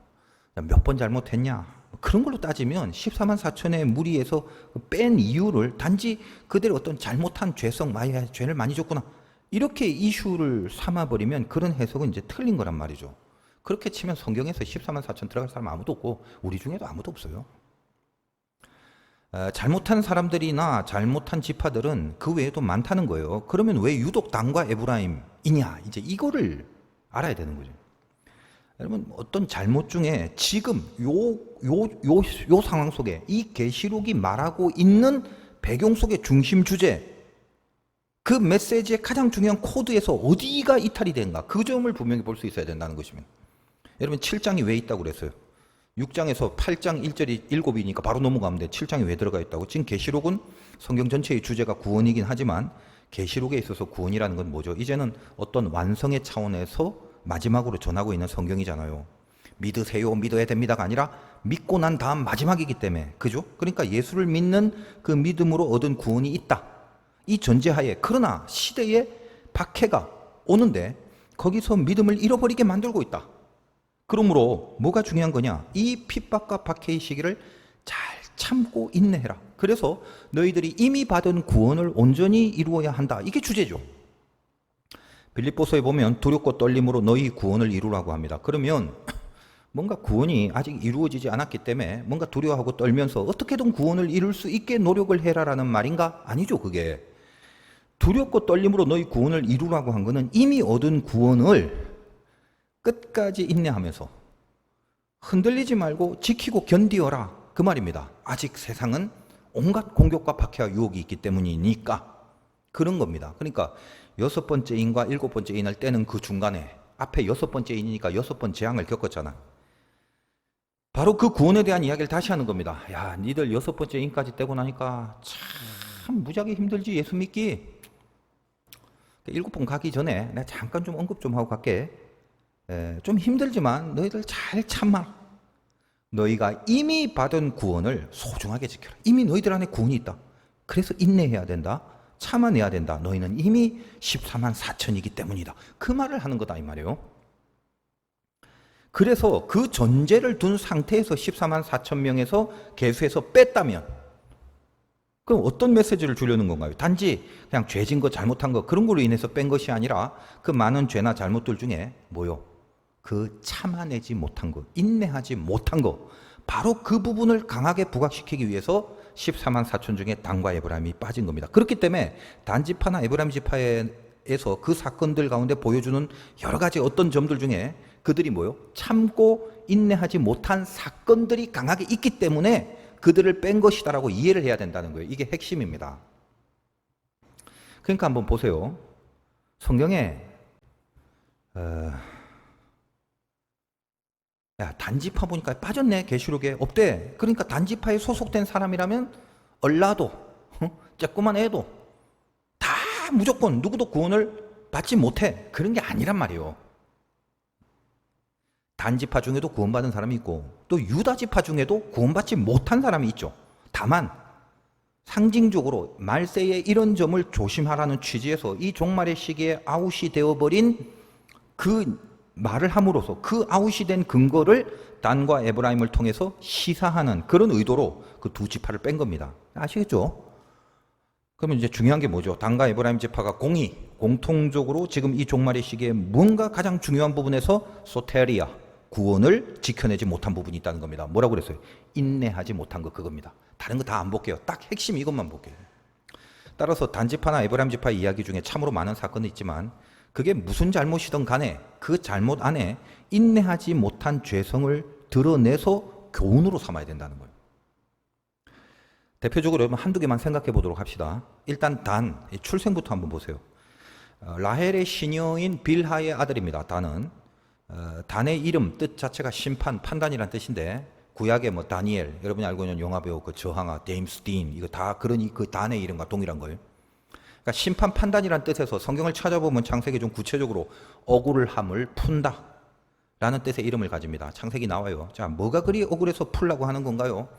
몇 번 잘못했냐? 그런 걸로 따지면 14만 4천의 무리에서 뺀 이유를 단지 그들의 어떤 잘못한 죄성, 죄를 많이 졌구나, 이렇게 이슈를 삼아버리면 그런 해석은 이제 틀린 거란 말이죠. 그렇게 치면 성경에서 14만 4천 들어갈 사람 아무도 없고 우리 중에도 아무도 없어요. 잘못한 사람들이나 잘못한 지파들은 그 외에도 많다는 거예요. 그러면 왜 유독 단과 에브라임이냐? 이제 이거를 알아야 되는 거죠. 여러분, 어떤 잘못 중에 지금 요 상황 속에 이 계시록이 말하고 있는 배경 속의 중심 주제, 그 메시지의 가장 중요한 코드에서 어디가 이탈이 된가, 그 점을 분명히 볼 수 있어야 된다는 것입니다. 여러분, 7장이 왜 있다고 그랬어요? 6장에서 8장 1절이 7이니까 바로 넘어가면 돼. 7장이 왜 들어가 있다고? 지금 계시록은 성경 전체의 주제가 구원이긴 하지만 계시록에 있어서 구원이라는 건 뭐죠? 이제는 어떤 완성의 차원에서 마지막으로 전하고 있는 성경이잖아요. 믿으세요, 믿어야 됩니다가 아니라 믿고 난 다음 마지막이기 때문에, 그죠? 그러니까 예수를 믿는 그 믿음으로 얻은 구원이 있다, 이 전제하에, 그러나 시대에 박해가 오는데 거기서 믿음을 잃어버리게 만들고 있다. 그러므로 뭐가 중요한 거냐? 이 핍박과 박해의 시기를 잘 참고 인내해라. 그래서 너희들이 이미 받은 구원을 온전히 이루어야 한다. 이게 주제죠. 빌립보서에 보면 두렵고 떨림으로 너희 구원을 이루라고 합니다. 그러면 뭔가 구원이 아직 이루어지지 않았기 때문에 뭔가 두려워하고 떨면서 어떻게든 구원을 이룰 수 있게 노력을 해라라는 말인가? 아니죠. 그게 두렵고 떨림으로 너희 구원을 이루라고 한 거는 이미 얻은 구원을 끝까지 인내하면서 흔들리지 말고 지키고 견디어라, 그 말입니다. 아직 세상은 온갖 공격과 박해와 유혹이 있기 때문이니까 그런 겁니다. 그러니까 6번째 인과 7번째 인을 떼는 그 중간에 앞에 6번째 인이니까 6번 재앙을 겪었잖아. 바로 그 구원에 대한 이야기를 다시 하는 겁니다. 야, 니들 6번째 인까지 떼고 나니까 참 무지하게 힘들지, 예수 믿기. 7번 가기 전에 내가 잠깐 좀 언급 좀 하고 갈게. 좀 힘들지만 너희들 잘 참아. 너희가 이미 받은 구원을 소중하게 지켜라. 이미 너희들 안에 구원이 있다. 그래서 인내해야 된다. 참아내야 된다. 너희는 이미 14만 4천이기 때문이다. 그 말을 하는 거다, 이 말이에요. 그래서 그 전제를 둔 상태에서 14만 4천 명에서 계수해서 뺐다면 그럼 어떤 메시지를 주려는 건가요? 단지 그냥 죄진 거, 잘못한 거, 그런 걸로 인해서 뺀 것이 아니라 그 많은 죄나 잘못들 중에 뭐요? 그 참아내지 못한 거, 인내하지 못한 거, 바로 그 부분을 강하게 부각시키기 위해서 14만 4천 중에 단과 에브라임이 빠진 겁니다. 그렇기 때문에 단지파나 에브라임 지파에서 그 사건들 가운데 보여주는 여러 가지 어떤 점들 중에 그들이 뭐요? 참고 인내하지 못한 사건들이 강하게 있기 때문에 그들을 뺀 것이다라고 이해를 해야 된다는 거예요. 이게 핵심입니다. 그러니까 한번 보세요. 성경에 야, 단지파 보니까 빠졌네. 계시록에 없대. 그러니까 단지파에 소속된 사람이라면 얼라도 쬐꼬만 애도 다 무조건 누구도 구원을 받지 못해. 그런 게 아니란 말이에요. 단지파 중에도 구원받은 사람이 있고 또 유다지파 중에도 구원받지 못한 사람이 있죠. 다만 상징적으로 말세에 이런 점을 조심하라는 취지에서 이 종말의 시기에 아웃이 되어버린 그 말을 함으로써 그 아웃이 된 근거를 단과 에브라임을 통해서 시사하는 그런 의도로 그 두 지파를 뺀 겁니다. 아시겠죠? 그러면 이제 중요한 게 뭐죠? 단과 에브라임 지파가 공통적으로 지금 이 종말의 시기에 뭔가 가장 중요한 부분에서 소테리아, 구원을 지켜내지 못한 부분이 있다는 겁니다. 뭐라고 그랬어요? 인내하지 못한 거, 그겁니다. 다른 거 다 안 볼게요. 딱 핵심 이것만 볼게요. 따라서 단지파나 에브라임 지파 이야기 중에 참으로 많은 사건이 있지만 그게 무슨 잘못이든 간에 그 잘못 안에 인내하지 못한 죄성을 드러내서 교훈으로 삼아야 된다는 거예요. 대표적으로 한두 개만 생각해 보도록 합시다. 일단 단, 출생부터 한번 보세요. 라헬의 시녀인 빌하의 아들입니다. 단은 단의 이름 뜻 자체가 심판, 판단이란 뜻인데 구약의 뭐 다니엘, 여러분이 알고 있는 영화배우 그 저항아, 제임스 딘, 이거 다 그러니 그 단의 이름과 동일한 거예요. 그러니까 심판, 판단이란 뜻에서 성경을 찾아보면 창세기 좀 구체적으로 억울함을 푼다 라는 뜻의 이름을 가집니다. 창세기 나와요. 자, 뭐가 그리 억울해서 풀라고 하는 건가요?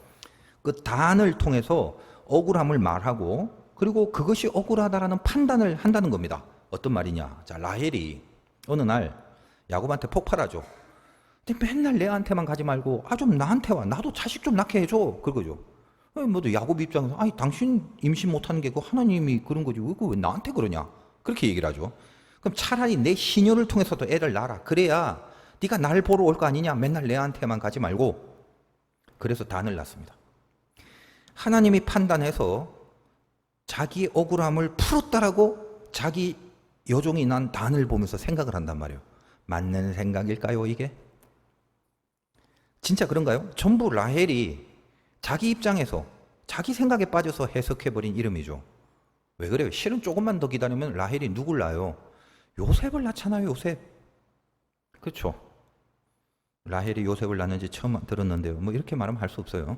그 단을 통해서 억울함을 말하고 그리고 그것이 억울하다라는 판단을 한다는 겁니다. 어떤 말이냐? 자, 라헬이 어느 날 야곱한테 폭발하죠. 근데 맨날 레아한테만 가지 말고 좀 나한테 와. 나도 자식 좀 낳게 해줘. 그거죠. 뭐도 야곱 입장에서 아니 당신 임신 못하는 게 그 하나님이 그런 거지 왜 나한테 그러냐? 그렇게 얘기를 하죠. 그럼 차라리 내 시녀를 통해서도 애를 낳아라. 그래야 네가 날 보러 올 거 아니냐? 맨날 레아한테만 가지 말고. 그래서 단을 낳습니다. 하나님이 판단해서 자기 억울함을 풀었다라고 자기 여종이 난 단을 보면서 생각을 한단 말이에요. 맞는 생각일까요, 이게? 진짜 그런가요? 전부 라헬이 자기 입장에서 자기 생각에 빠져서 해석해버린 이름이죠. 왜 그래요? 실은 조금만 더 기다리면 라헬이 누굴 낳아요? 요셉을 낳잖아요, 요셉. 그렇죠? 라헬이 요셉을 낳는지 처음 들었는데요. 뭐 이렇게 말하면 할 수 없어요.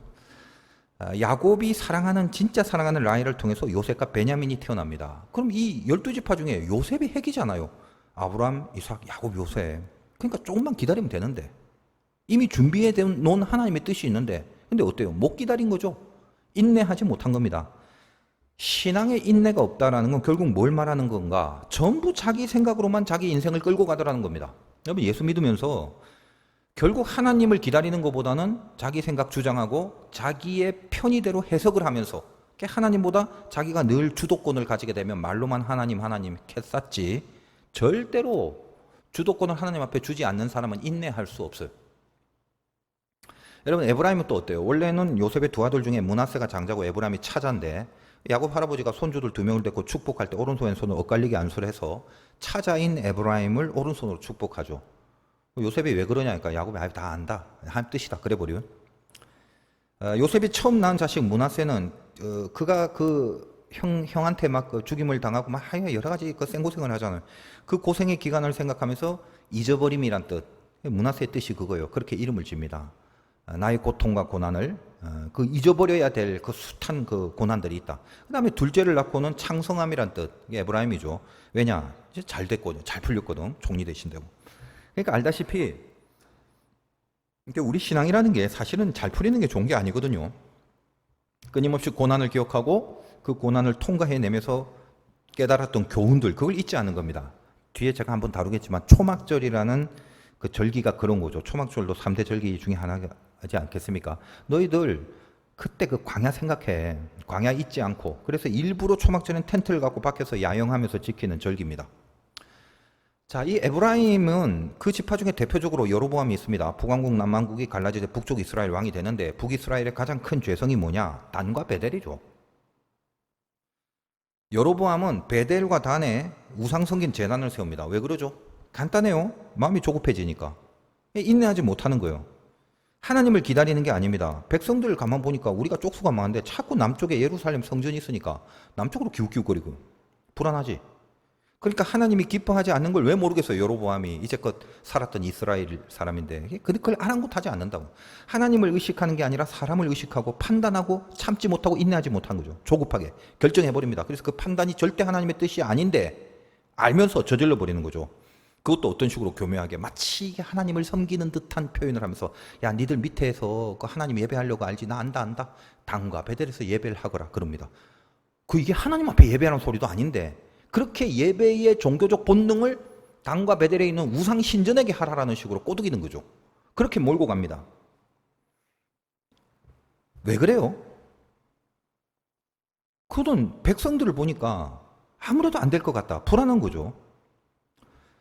야곱이 사랑하는 진짜 사랑하는 라헬을 통해서 요셉과 베냐민이 태어납니다. 그럼 이 12지파 중에 요셉이 핵이잖아요. 아브라함, 이삭, 야곱, 요셉. 그러니까 조금만 기다리면 되는데 이미 준비해 놓은 하나님의 뜻이 있는데 근데 어때요? 못 기다린 거죠. 인내하지 못한 겁니다. 신앙에 인내가 없다라는 건 결국 뭘 말하는 건가? 전부 자기 생각으로만 자기 인생을 끌고 가더라는 겁니다. 여러분 예수 믿으면서 결국 하나님을 기다리는 것보다는 자기 생각 주장하고 자기의 편의대로 해석을 하면서 하나님보다 자기가 늘 주도권을 가지게 되면 말로만 하나님 캐쌌지 절대로 주도권을 하나님 앞에 주지 않는 사람은 인내할 수 없어요. 여러분 에브라임은 또 어때요? 원래는 요셉의 두 아들 중에 므낫세가 장자고 에브라임이 차자인데 야곱 할아버지가 손주들 2명을 데리고 축복할 때 오른손에 손을 엇갈리게 안수를 해서 차자인 에브라임을 오른손으로 축복하죠. 요셉이 왜 그러냐니까 야곱이 다 안다 한 뜻이다 그래버려. 요셉이 처음 낳은 자식 므낫세는 그가 그 형한테 막 죽임을 당하고 막 여러 가지 그 생고생을 하잖아요. 그 고생의 기간을 생각하면서 잊어버림이란 뜻, 므낫세의 뜻이 그거예요. 그렇게 이름을 집니다. 나의 고통과 고난을 그 잊어버려야 될 그 숱한 그 고난들이 있다. 그 다음에 둘째를 낳고는 창성함이란 뜻, 이게 에브라임이죠. 왜냐? 이제 잘 됐거든, 잘 풀렸거든, 총리 되신다고. 그러니까 알다시피 우리 신앙이라는 게 사실은 잘 풀리는 게 좋은 게 아니거든요. 끊임없이 고난을 기억하고 그 고난을 통과해내면서 깨달았던 교훈들, 그걸 잊지 않는 겁니다. 뒤에 제가 한번 다루겠지만 초막절이라는 그 절기가 그런 거죠. 초막절도 3대 절기 중에 하나지 않겠습니까? 너희들 그때 그 광야 생각해. 광야 잊지 않고. 그래서 일부러 초막절엔 텐트를 갖고 밖에서 야영하면서 지키는 절기입니다. 자, 이 에브라임은 그 지파 중에 대표적으로 여로보암이 있습니다. 북왕국 남왕국이 갈라질 때 북쪽 이스라엘 왕이 되는데 북이스라엘의 가장 큰 죄성이 뭐냐? 단과 베델이죠. 여로보암은 베델과 단에 우상 섬긴 제단을 세웁니다. 왜 그러죠? 간단해요. 마음이 조급해지니까. 인내하지 못하는 거예요. 하나님을 기다리는 게 아닙니다. 백성들 가만 보니까 우리가 쪽수가 많은데 자꾸 남쪽에 예루살렘 성전이 있으니까 남쪽으로 기웃기웃거리고 불안하지. 그러니까 하나님이 기뻐하지 않는 걸 왜 모르겠어요. 여로보암이 이제껏 살았던 이스라엘 사람인데 그걸 아랑곳하지 않는다고. 하나님을 의식하는 게 아니라 사람을 의식하고 판단하고 참지 못하고 인내하지 못한 거죠. 조급하게 결정해버립니다. 그래서 그 판단이 절대 하나님의 뜻이 아닌데 알면서 저질러 버리는 거죠. 그것도 어떤 식으로 교묘하게 마치 하나님을 섬기는 듯한 표현을 하면서 야 니들 밑에서 그 하나님 예배하려고 알지 나 안다 단과 베델에서 예배를 하거라 그럽니다. 이게 하나님 앞에 예배하는 소리도 아닌데 그렇게 예배의 종교적 본능을 단과 베델에 있는 우상 신전에게 하라라는 식으로 꼬드기는 거죠. 그렇게 몰고 갑니다. 왜 그래요? 그건 백성들을 보니까 아무래도 안 될 것 같다. 불안한 거죠.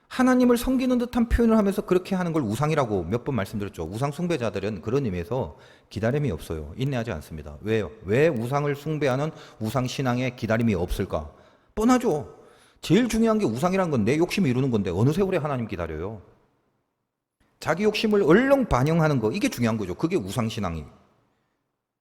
하나님을 섬기는 듯한 표현을 하면서 그렇게 하는 걸 우상이라고 몇 번 말씀드렸죠. 우상 숭배자들은 그런 의미에서 기다림이 없어요. 인내하지 않습니다. 왜요? 왜 우상을 숭배하는 우상 신앙에 기다림이 없을까? 뻔하죠. 제일 중요한 게 우상이라는 건 내 욕심이 이루는 건데 어느 세월에 하나님 기다려요? 자기 욕심을 얼른 반영하는 거 이게 중요한 거죠. 그게 우상 신앙이.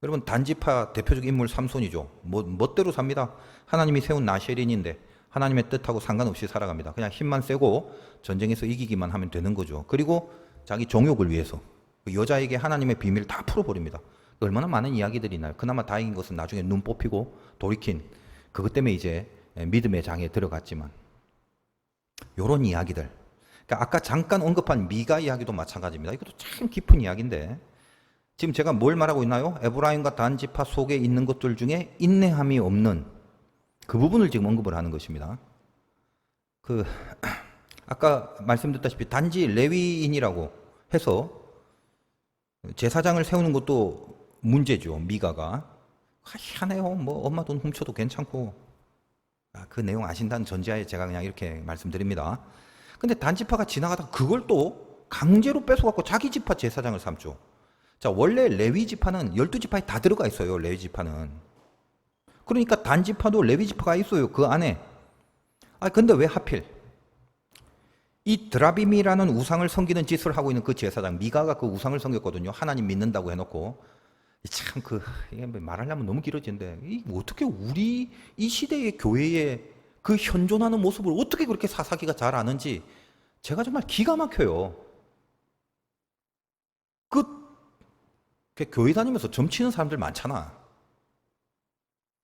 여러분 단지파 대표적 인물 삼손이죠. 멋대로 삽니다. 하나님이 세운 나셰린인데 하나님의 뜻하고 상관없이 살아갑니다. 그냥 힘만 세고 전쟁에서 이기기만 하면 되는 거죠. 그리고 자기 정욕을 위해서 그 여자에게 하나님의 비밀을 다 풀어버립니다. 얼마나 많은 이야기들이 있나요? 그나마 다행인 것은 나중에 눈 뽑히고 돌이킨 그것 때문에 이제 믿음의 장에 들어갔지만 이런 이야기들. 그러니까 아까 잠깐 언급한 미가 이야기도 마찬가지입니다. 이것도 참 깊은 이야기인데 지금 제가 뭘 말하고 있나요? 에브라임과 단 지파 속에 있는 것들 중에 인내함이 없는 그 부분을 지금 언급을 하는 것입니다. 그 아까 말씀드렸다시피 단지 레위인이라고 해서 제사장을 세우는 것도 문제죠. 미가가 희한해요. 뭐 엄마 돈 훔쳐도 괜찮고, 그 내용 아신다는 전제하에 제가 그냥 이렇게 말씀드립니다. 근데 단지파가 지나가다 그걸 또 강제로 뺏어갖고 자기 지파 제사장을 삼죠. 자, 원래 레위 지파는 12지파에 다 들어가 있어요. 레위 지파는. 그러니까 단지파도 레위 지파가 있어요. 그 안에. 근데 왜 하필 이 드라빔이라는 우상을 섬기는 짓을 하고 있는 그 제사장 미가가 그 우상을 섬겼거든요. 하나님 믿는다고 해놓고. 참 이게 말하려면 너무 길어지는데 어떻게 우리 이 시대의 교회의 그 현존하는 모습을 어떻게 그렇게 사사기가 잘 아는지 제가 정말 기가 막혀요. 그 교회 다니면서 점치는 사람들 많잖아.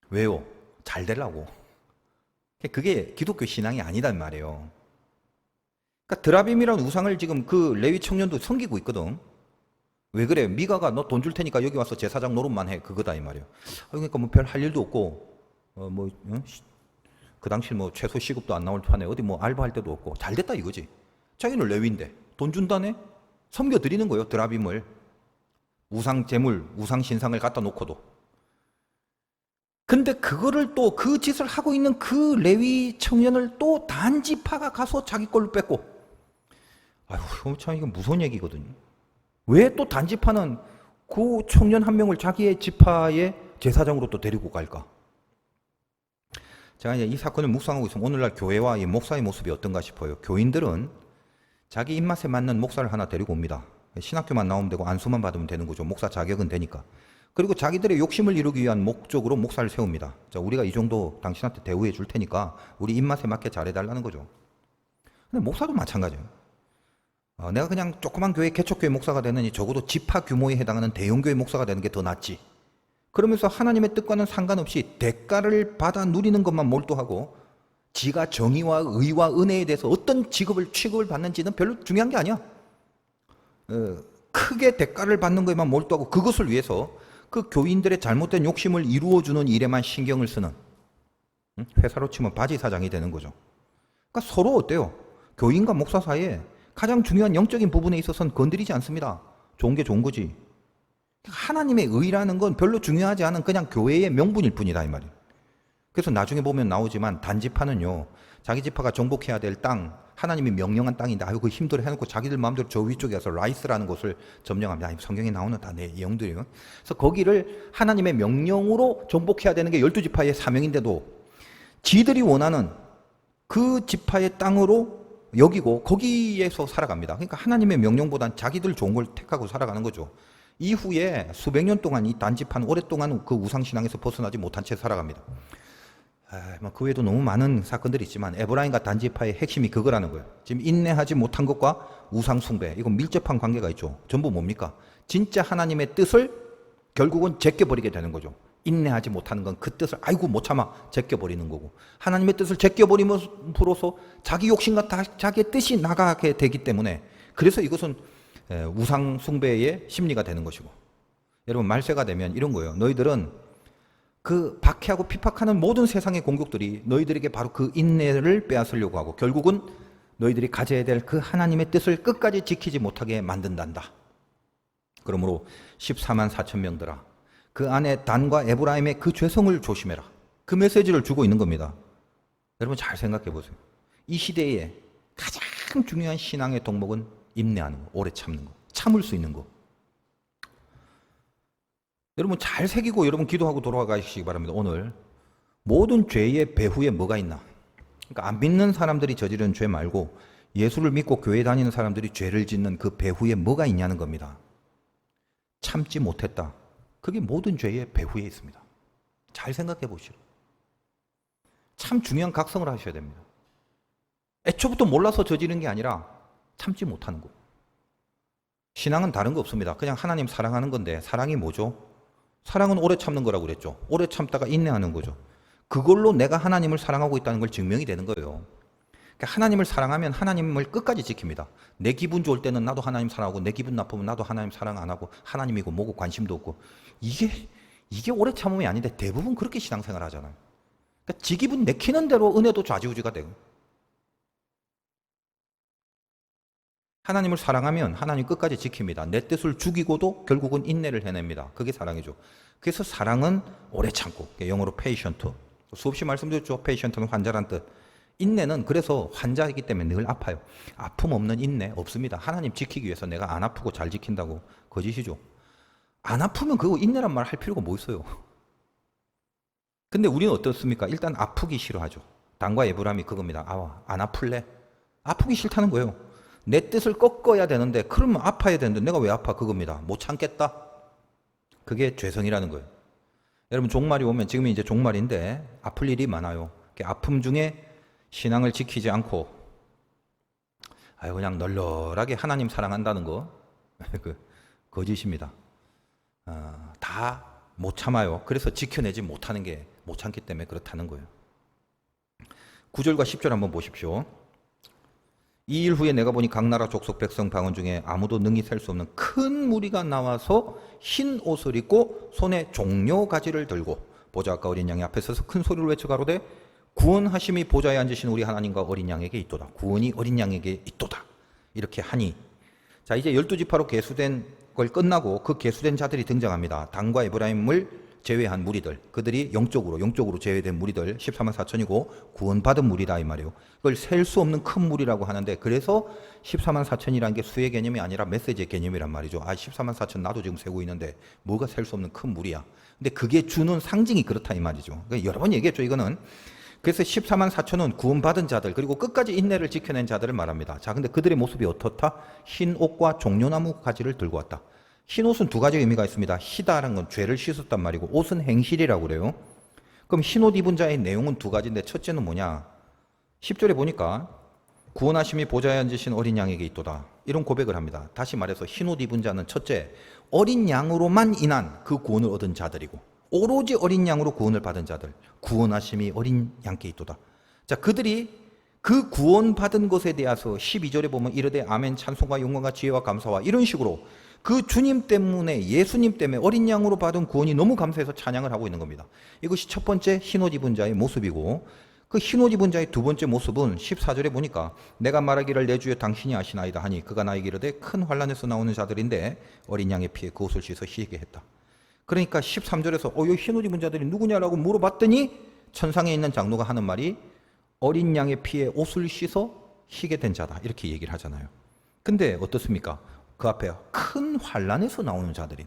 왜요? 잘 되려고. 그게 기독교 신앙이 아니란 말이에요. 그러니까 드라빔이라는 우상을 지금 그 레위 청년도 섬기고 있거든. 왜 그래? 미가가 너 돈 줄 테니까 여기 와서 제사장 노릇만 해. 그거다 이 말이에요. 그러니까 뭐 별 할 일도 없고 그 당시 뭐 최소 시급도 안 나올 판에 어디 뭐 알바할 때도 없고 잘 됐다 이거지. 자기는 레위인데 돈 준다네? 섬겨 드리는 거예요. 드라빔을. 우상 제물, 우상 신상을 갖다 놓고도. 근데 그거를 또 그 짓을 하고 있는 그 레위 청년을 또 단지파가 가서 자기 걸로 뺏고. 아휴, 참 이건 무서운 얘기거든요. 왜 또 단지파는 그 청년 한 명을 자기의 지파의 제사장으로 또 데리고 갈까? 제가 이제 이 사건을 묵상하고 있으면 오늘날 교회와 이 목사의 모습이 어떤가 싶어요. 교인들은 자기 입맛에 맞는 목사를 하나 데리고 옵니다. 신학교만 나오면 되고 안수만 받으면 되는 거죠. 목사 자격은 되니까. 그리고 자기들의 욕심을 이루기 위한 목적으로 목사를 세웁니다. 자, 우리가 이 정도 당신한테 대우해 줄 테니까 우리 입맛에 맞게 잘해달라는 거죠. 근데 목사도 마찬가지예요. 내가 그냥 조그만 교회 개척교회 목사가 되느니 적어도 지파 규모에 해당하는 대형교회 목사가 되는 게 더 낫지. 그러면서 하나님의 뜻과는 상관없이 대가를 받아 누리는 것만 몰두하고 지가 정의와 의와 은혜에 대해서 어떤 취급을 받는지는 별로 중요한 게 아니야. 크게 대가를 받는 것에만 몰두하고 그것을 위해서 그 교인들의 잘못된 욕심을 이루어주는 일에만 신경을 쓰는, 회사로 치면 바지 사장이 되는 거죠. 그러니까 서로 어때요? 교인과 목사 사이에 가장 중요한 영적인 부분에 있어서는 건드리지 않습니다. 좋은 게 좋은 거지. 하나님의 의라는 건 별로 중요하지 않은 그냥 교회의 명분일 뿐이다 이 말이에요. 그래서 나중에 보면 나오지만 단지파는요, 자기 지파가 정복해야 될 땅, 하나님이 명령한 땅인데 그 힘들어 해놓고 자기들 마음대로 저 위쪽에 가서 라이스라는 곳을 점령합니다. 성경에 나오는 다 내용들이에요. 그래서 거기를 하나님의 명령으로 정복해야 되는 게 12지파의 사명인데도 지들이 원하는 그 지파의 땅으로 여기고 거기에서 살아갑니다. 그러니까 하나님의 명령보다는 자기들 좋은 걸 택하고 살아가는 거죠. 이후에 수백 년 동안 이 단지파는 오랫동안 그 우상신앙에서 벗어나지 못한 채 살아갑니다. 그 외에도 너무 많은 사건들이 있지만 에브라임과 단지파의 핵심이 그거라는 거예요. 지금 인내하지 못한 것과 우상숭배, 이건 밀접한 관계가 있죠. 전부 뭡니까? 진짜 하나님의 뜻을 결국은 제껴버리게 되는 거죠. 인내하지 못하는 건 그 뜻을 못 참아 제껴버리는 거고, 하나님의 뜻을 제껴버림으로써 자기 욕심과 자기의 뜻이 나가게 되기 때문에, 그래서 이것은 우상 숭배의 심리가 되는 것이고, 여러분 말세가 되면 이런 거예요. 너희들은 그 박해하고 핍박하는 모든 세상의 공격들이 너희들에게 바로 그 인내를 빼앗으려고 하고 결국은 너희들이 가져야 될 그 하나님의 뜻을 끝까지 지키지 못하게 만든단다. 그러므로 14만 4천 명들아, 그 안에 단과 에브라임의 그 죄성을 조심해라. 그 메시지를 주고 있는 겁니다. 여러분 잘 생각해 보세요. 이 시대에 가장 중요한 신앙의 덕목은 인내하는 거, 오래 참는 거, 참을 수 있는 거. 여러분 잘 새기고 여러분 기도하고 돌아가시기 바랍니다. 오늘 모든 죄의 배후에 뭐가 있나? 그러니까 안 믿는 사람들이 저지른 죄 말고 예수를 믿고 교회 다니는 사람들이 죄를 짓는 그 배후에 뭐가 있냐는 겁니다. 참지 못했다. 그게 모든 죄의 배후에 있습니다. 잘 생각해 보시오. 참 중요한 각성을 하셔야 됩니다. 애초부터 몰라서 저지른 게 아니라 참지 못하는 거. 신앙은 다른 거 없습니다. 그냥 하나님 사랑하는 건데, 사랑이 뭐죠? 사랑은 오래 참는 거라고 그랬죠. 오래 참다가 인내하는 거죠. 그걸로 내가 하나님을 사랑하고 있다는 걸 증명이 되는 거예요. 그러니까 하나님을 사랑하면 하나님을 끝까지 지킵니다. 내 기분 좋을 때는 나도 하나님 사랑하고, 내 기분 나쁘면 나도 하나님 사랑 안 하고, 하나님이고 뭐고 관심도 없고. 이게 오래 참음이 아닌데 대부분 그렇게 신앙생활 하잖아요. 그러니까 지 기분 내키는 대로 은혜도 좌지우지가 되고, 하나님을 사랑하면 하나님 끝까지 지킵니다. 내 뜻을 죽이고도 결국은 인내를 해냅니다. 그게 사랑이죠. 그래서 사랑은 오래 참고, 영어로 patient. 수없이 말씀드렸죠. patient는 환자란 뜻. 인내는 그래서 환자이기 때문에 늘 아파요. 아픔 없는 인내 없습니다. 하나님 지키기 위해서 내가 안 아프고 잘 지킨다고 거짓이죠. 안 아프면 그거 인내란 말 할 필요가 뭐 있어요. 근데 우리는 어떻습니까? 일단 아프기 싫어하죠. 단과 에브라임이 그겁니다. 안 아플래? 아프기 싫다는 거예요. 내 뜻을 꺾어야 되는데, 그러면 아파야 되는데 내가 왜 아파? 그겁니다. 못 참겠다. 그게 죄성이라는 거예요. 여러분 종말이 오면, 지금이 이제 종말인데 아플 일이 많아요. 아픔 중에 신앙을 지키지 않고 그냥 널널하게 하나님 사랑한다는 거 그 거짓입니다. 다 못 참아요. 그래서 지켜내지 못하는 게 못 참기 때문에 그렇다는 거예요. 9절과 10절 한번 보십시오. 이 일 후에 내가 보니 각 나라 족속 백성 방언 중에 아무도 능히 셀 수 없는 큰 무리가 나와서 흰 옷을 입고 손에 종려 가지를 들고 보좌과 어린 양의 앞에 서서 큰 소리로 외쳐 가로되 구원하심이 보좌에 앉으신 우리 하나님과 어린 양에게 있도다. 구원이 어린 양에게 있도다. 이렇게 하니, 자 이제 12지파로 계수된 걸 끝나고 그 계수된 자들이 등장합니다. 단과 에브라임을 제외한 무리들, 그들이 영적으로 제외된 무리들 14만 4천이고 구원받은 무리다 이 말이에요. 그걸 셀 수 없는 큰 무리라고 하는데, 그래서 14만 4천이라는 게 수의 개념이 아니라 메시지의 개념이란 말이죠. 14만 4천 나도 지금 세고 있는데 뭐가 셀 수 없는 큰 무리야. 근데 그게 주는 상징이 그렇다 이 말이죠. 그러니까 여러 번 얘기했죠 이거는. 그래서 14만 4천은 구원받은 자들, 그리고 끝까지 인내를 지켜낸 자들을 말합니다. 자, 근데 그들의 모습이 어떻다? 흰 옷과 종려나무 가지를 들고 왔다. 흰 옷은 두 가지 의미가 있습니다. 희다라는 건 죄를 씻었단 말이고, 옷은 행실이라고 그래요. 그럼 흰 옷 입은 자의 내용은 두 가지인데, 첫째는 뭐냐? 10절에 보니까 구원하심이 보좌에 앉으신 어린 양에게 있도다. 이런 고백을 합니다. 다시 말해서 흰 옷 입은 자는 첫째, 어린 양으로만 인한 그 구원을 얻은 자들이고, 오로지 어린 양으로 구원을 받은 자들, 구원하심이 어린 양께 있도다. 자, 그들이 그 구원받은 것에 대해서 12절에 보면 이르되 아멘 찬송과 영광과 지혜와 감사와 이런 식으로 그 주님 때문에, 예수님 때문에 어린 양으로 받은 구원이 너무 감사해서 찬양을 하고 있는 겁니다. 이것이 첫 번째 흰옷 입은 자의 모습이고, 그 흰옷 입은 자의 두 번째 모습은 14절에 보니까 내가 말하기를 내 주여 당신이 아시나이다 하니 그가 나에게 이르되 큰 환난에서 나오는 자들인데 어린 양의 피에 그 옷을 씻어 희게 했다. 그러니까 13절에서 이 흰옷 입은 자들이 누구냐라고 물어봤더니 천상에 있는 장로가 하는 말이 어린 양의 피에 옷을 씻어 희게 된 자다, 이렇게 얘기를 하잖아요. 근데 어떻습니까? 그 앞에 큰 환난에서 나오는 자들이.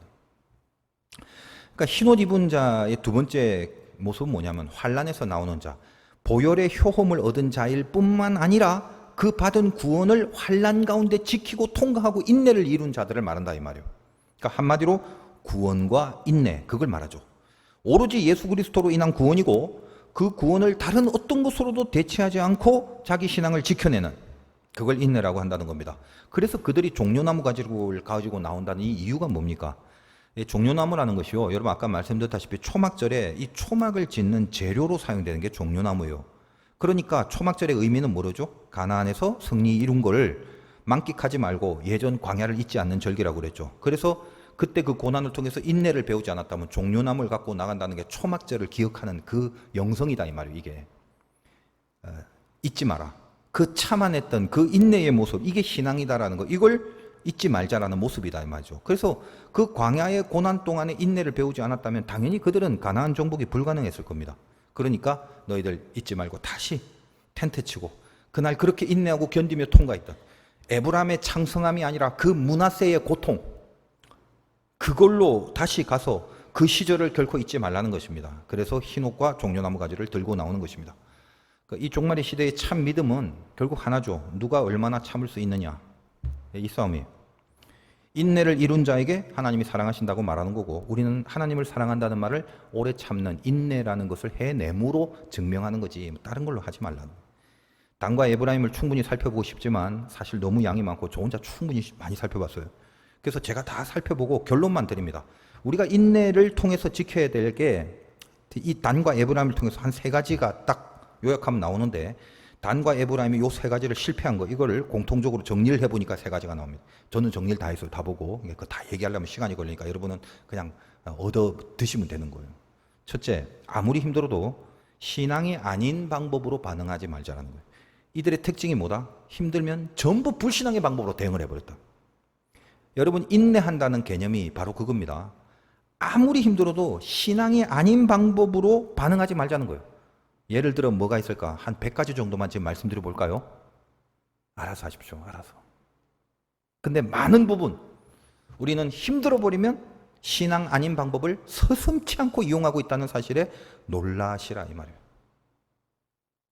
그러니까 흰옷 입은 자의 두 번째 모습은 뭐냐면 환난에서 나오는 자, 보혈의 효험을 얻은 자일 뿐만 아니라 그 받은 구원을 환난 가운데 지키고 통과하고 인내를 이룬 자들을 말한다 이 말이에요. 그러니까 한마디로 구원과 인내, 그걸 말하죠. 오로지 예수 그리스도로 인한 구원이고, 그 구원을 다른 어떤 것으로도 대체하지 않고 자기 신앙을 지켜내는, 그걸 인내라고 한다는 겁니다. 그래서 그들이 종려나무 가지를 가지고 나온다는 이 이유가 뭡니까? 종려나무라는 것이요, 여러분 아까 말씀드렸다시피 초막절에 이 초막을 짓는 재료로 사용되는 게 종려나무예요. 그러니까 초막절의 의미는 뭐죠? 가나안에서 승리 이룬 거를 만끽하지 말고 예전 광야를 잊지 않는 절기라고 그랬죠. 그래서 그때 그 고난을 통해서 인내를 배우지 않았다면 종려나무를 갖고 나간다는 게 초막절을 기억하는 그 영성이다 이 말이에요. 이게 잊지 마라. 그 참아냈던 그 인내의 모습, 이게 신앙이다라는 거, 이걸 잊지 말자라는 모습이다 이 말이죠. 그래서 그 광야의 고난 동안에 인내를 배우지 않았다면 당연히 그들은 가나안 정복이 불가능했을 겁니다. 그러니까 너희들 잊지 말고 다시 텐트 치고 그날 그렇게 인내하고 견디며 통과했던 에브라임의 창성함이 아니라 그 므낫세의 고통, 그걸로 다시 가서 그 시절을 결코 잊지 말라는 것입니다. 그래서 흰옷과 종려나무 가지를 들고 나오는 것입니다. 이 종말의 시대의 참 믿음은 결국 하나죠. 누가 얼마나 참을 수 있느냐, 이 싸움이에요. 인내를 이룬 자에게 하나님이 사랑하신다고 말하는 거고, 우리는 하나님을 사랑한다는 말을 오래 참는 인내라는 것을 해냄으로 증명하는 거지, 다른 걸로 하지 말라는 거예요. 단과 에브라임을 충분히 살펴보고 싶지만 사실 너무 양이 많고 저 혼자 충분히 많이 살펴봤어요. 그래서 제가 다 살펴보고 결론만 드립니다. 우리가 인내를 통해서 지켜야 될 게 이 단과 에브라임을 통해서 한 세 가지가 딱 요약하면 나오는데, 단과 에브라임이 요 세 가지를 실패한 거, 이거를 공통적으로 정리를 해보니까 세 가지가 나옵니다. 저는 정리를 다 했어요. 다 보고. 그거 다 얘기하려면 시간이 걸리니까 여러분은 그냥 얻어 드시면 되는 거예요. 첫째, 아무리 힘들어도 신앙이 아닌 방법으로 반응하지 말자라는 거예요. 이들의 특징이 뭐다? 힘들면 전부 불신앙의 방법으로 대응을 해버렸다. 여러분, 인내한다는 개념이 바로 그겁니다. 아무리 힘들어도 신앙이 아닌 방법으로 반응하지 말자는 거예요. 예를 들어 뭐가 있을까? 한 100가지 정도만 지금 말씀드려 볼까요? 알아서 하십시오. 알아서. 근데 많은 부분 우리는 힘들어 버리면 신앙 아닌 방법을 서슴지 않고 이용하고 있다는 사실에 놀라시라 이 말이에요.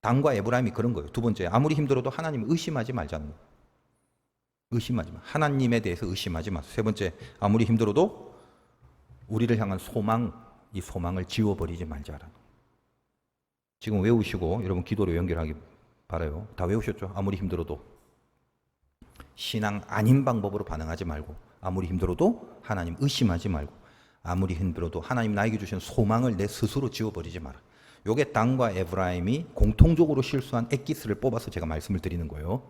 당과 에브라임이 그런 거예요. 두 번째, 아무리 힘들어도 하나님을 의심하지 말자는 거예요. 의심하지 마. 하나님에 대해서 의심하지 마세요. 세 번째, 아무리 힘들어도 우리를 향한 소망, 이 소망을 지워버리지 말자라는 거예요. 지금 외우시고 여러분 기도로 연결하기 바라요. 다 외우셨죠? 아무리 힘들어도 신앙 아닌 방법으로 반응하지 말고, 아무리 힘들어도 하나님 의심하지 말고, 아무리 힘들어도 하나님 나에게 주신 소망을 내 스스로 지워버리지 마라. 요게 당과 에브라임이 공통적으로 실수한 엑기스를 뽑아서 제가 말씀을 드리는 거예요.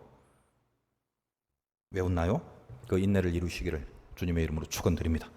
외웠나요? 그 인내를 이루시기를 주님의 이름으로 축원드립니다.